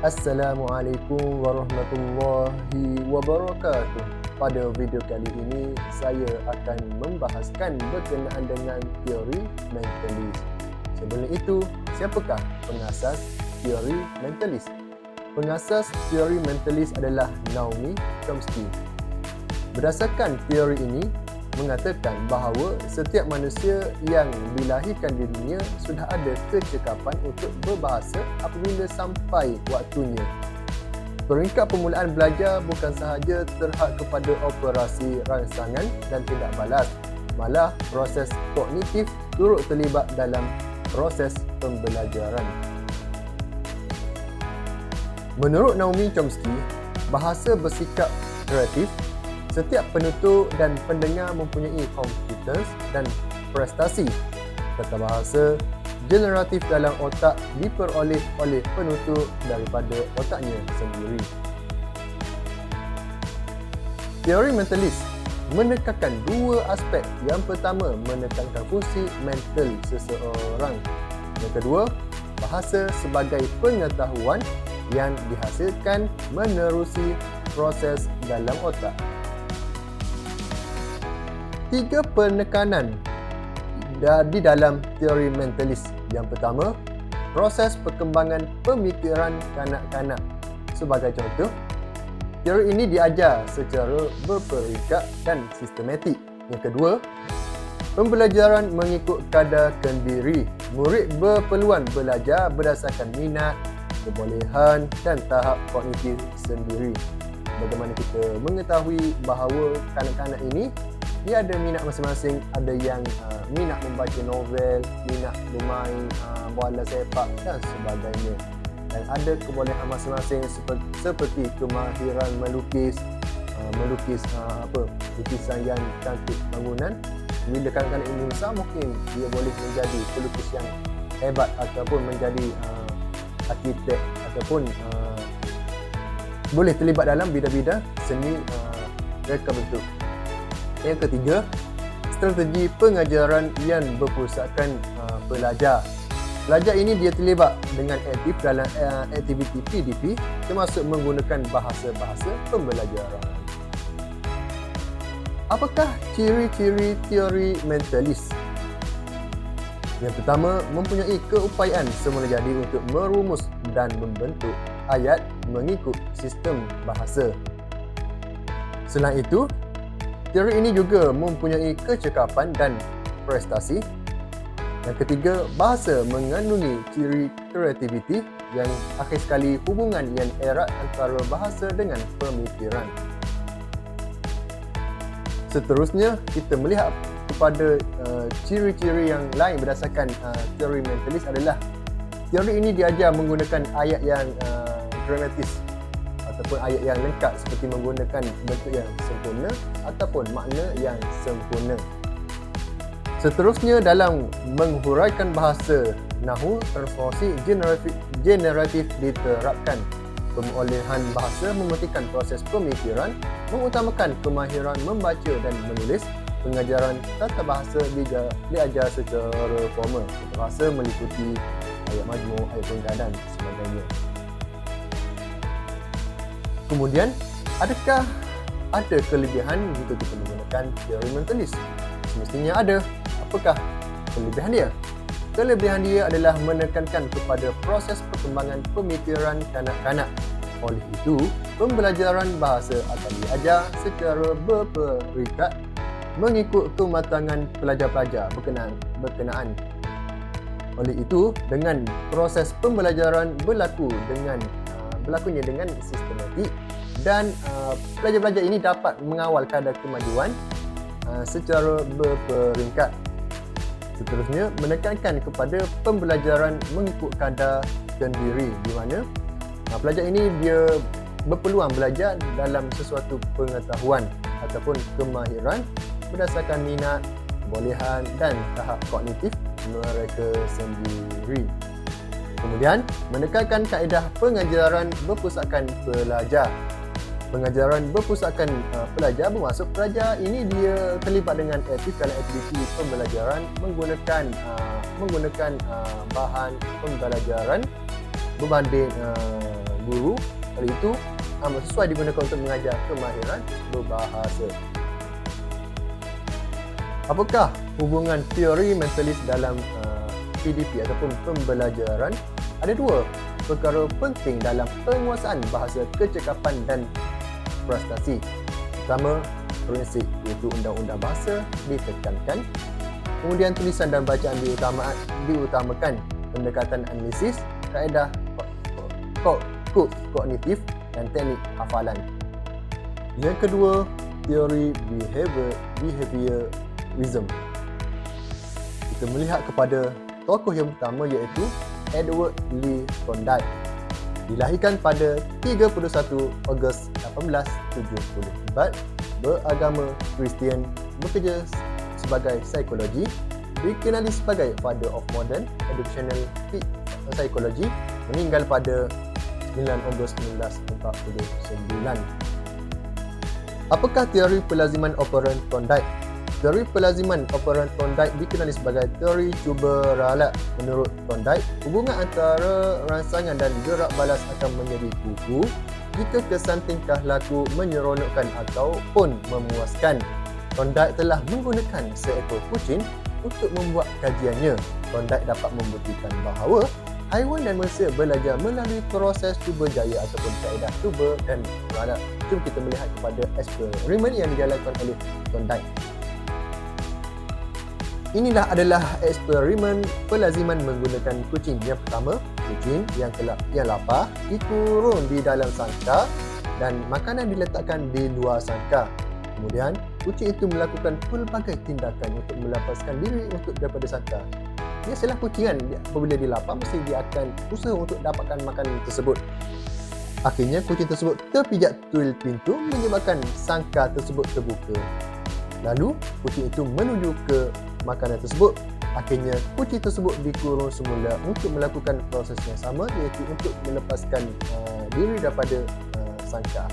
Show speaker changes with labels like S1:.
S1: Assalamualaikum warahmatullahi wabarakatuh. Pada video kali ini, saya akan membahaskan berkenaan dengan teori mentalis. Sebelum itu, siapakah pengasas teori mentalis? Pengasas teori mentalis adalah Naomi Chomsky. Berdasarkan teori ini, mengatakan bahawa setiap manusia yang dilahirkan di dunia sudah ada kecekapan untuk berbahasa apabila sampai waktunya. Peringkat permulaan belajar bukan sahaja terhad kepada operasi rangsangan dan tindak balas, malah proses kognitif turut terlibat dalam proses pembelajaran. Menurut Naomi Chomsky, bahasa bersikap kreatif. Setiap penutur dan pendengar mempunyai kompetens dan prestasi. Tata bahasa generatif dalam otak diperoleh oleh penutur daripada otaknya sendiri. Teori mentalis menekankan dua aspek. Yang pertama, menekankan fungsi mental seseorang. Yang kedua, bahasa sebagai pengetahuan yang dihasilkan menerusi proses dalam otak. Tiga penekanan di dalam teori mentalis. Yang pertama, proses perkembangan pemikiran kanak-kanak. Sebagai contoh, teori ini diajar secara berperingkat dan sistematik. Yang kedua, pembelajaran mengikut kadar kendiri. Murid berpeluang belajar berdasarkan minat, kebolehan dan tahap kognitif sendiri. Bagaimana kita mengetahui bahawa kanak-kanak ini dia ada minat masing-masing, ada yang minat membaca novel, minat bermain bola sepak dan sebagainya. Dan ada kebolehan masing-masing seperti kemahiran melukis, lukisan yang cantik bangunan. Bila kanak-kanak ini besar, mungkin dia boleh menjadi pelukis yang hebat ataupun menjadi arkitek ataupun boleh terlibat dalam bidang-bidang seni reka bentuk. Yang ketiga, strategi pengajaran yang berpusatkan pelajar. Pelajar ini dia terlibat dengan aktif dalam aktiviti PDP termasuk menggunakan bahasa-bahasa pembelajaran. Apakah ciri-ciri teori mentalis? Yang pertama, mempunyai keupayaan semula jadi untuk merumus dan membentuk ayat mengikut sistem bahasa. Selain itu, teori ini juga mempunyai kecekapan dan prestasi. Yang ketiga, bahasa mengandungi ciri kreativiti. Yang akhir sekali, hubungan yang erat antara bahasa dengan pemikiran. Seterusnya, kita melihat kepada ciri-ciri yang lain berdasarkan teori mentalis adalah teori ini diajar menggunakan ayat yang gramatis ataupun ayat yang lengkap seperti menggunakan bentuk yang sempurna ataupun makna yang sempurna. Seterusnya, dalam menghuraikan bahasa, nahu transformasi generatif diterapkan. Pemolehan bahasa mementingkan proses pemikiran, mengutamakan kemahiran membaca dan menulis. Pengajaran tata bahasa diajar secara formal. Tata bahasa meliputi ayat majmuk, ayat penggalan dan sebagainya. Kemudian, adakah ada kelebihan jika kita menggunakan teori mentalis? Semestinya ada. Apakah kelebihan dia? Kelebihan dia adalah menekankan kepada proses perkembangan pemikiran kanak-kanak. Oleh itu, pembelajaran bahasa akan diajar secara berperingkat mengikut kematangan pelajar-pelajar berkenaan. Oleh itu, dengan proses pembelajaran berlakunya dengan sistematik dan pelajar-pelajar ini dapat mengawal kadar kemajuan secara berperingkat. Seterusnya, menekankan kepada pembelajaran mengikut kadar kendiri, di mana pelajar ini dia berpeluang belajar dalam sesuatu pengetahuan ataupun kemahiran berdasarkan minat, kebolehan dan tahap kognitif mereka sendiri. Kemudian, menekankan kaedah pengajaran berpusatkan pelajar. Pengajaran berpusatkan pelajar bermaksud pelajar ini dia terlibat dengan aktif dalam aktiviti pembelajaran menggunakan bahan pembelajaran berbanding guru. Oleh itu, sesuai digunakan untuk mengajar kemahiran berbahasa. Apakah hubungan teori mentalis dalam PDP ataupun pembelajaran? Ada dua perkara penting dalam penguasaan bahasa kecakapan dan prestasi. Pertama, prinsip iaitu undang-undang bahasa ditekankan. Kemudian tulisan dan bacaan diutamakan. Pendekatan analisis, kaedah kognitif dan teknik hafalan. Yang kedua, teori behaviorism. Kita melihat kepada tokoh yang pertama iaitu Edward Lee Thorndike. Dilahirkan pada 31 Ogos 1874, beragama Kristian, bekerja sebagai psikologi, dikenali sebagai Father of Modern Educational Psychology, meninggal pada 9 Ogos 1949. Apakah teori pelaziman operan Thorndike? Teori pelaziman operan Thorndike dikenali sebagai teori cuba ralat. Menurut Thorndike, hubungan antara rangsangan dan gerak balas akan menjadi kuku jika kesan tingkah laku menyeronokkan ataupun memuaskan. Thorndike telah menggunakan seekor kucing untuk membuat kajiannya. Thorndike dapat membuktikan bahawa haiwan dan manusia belajar melalui proses cuba jaya ataupun kaedah cuba dan ralat. Jom kita melihat kepada eksperimen yang dijalankan oleh Thorndike. Inilah adalah eksperimen pelaziman menggunakan kucing. Yang pertama, kucing yang lapar dikurung di dalam sangkar dan makanan diletakkan di luar sangkar. Kemudian, kucing itu melakukan pelbagai tindakan untuk melepaskan diri daripada sangkar. Biasalah kucing kan, apabila dia lapar, mesti dia akan usaha untuk dapatkan makanan tersebut. Akhirnya, kucing tersebut terpijak tuil pintu menyebabkan sangkar tersebut terbuka. Lalu, kucing itu menuju ke makanan tersebut. Akhirnya, kucing tersebut dikurung semula untuk melakukan proses yang sama, iaitu untuk melepaskan diri daripada sangkar.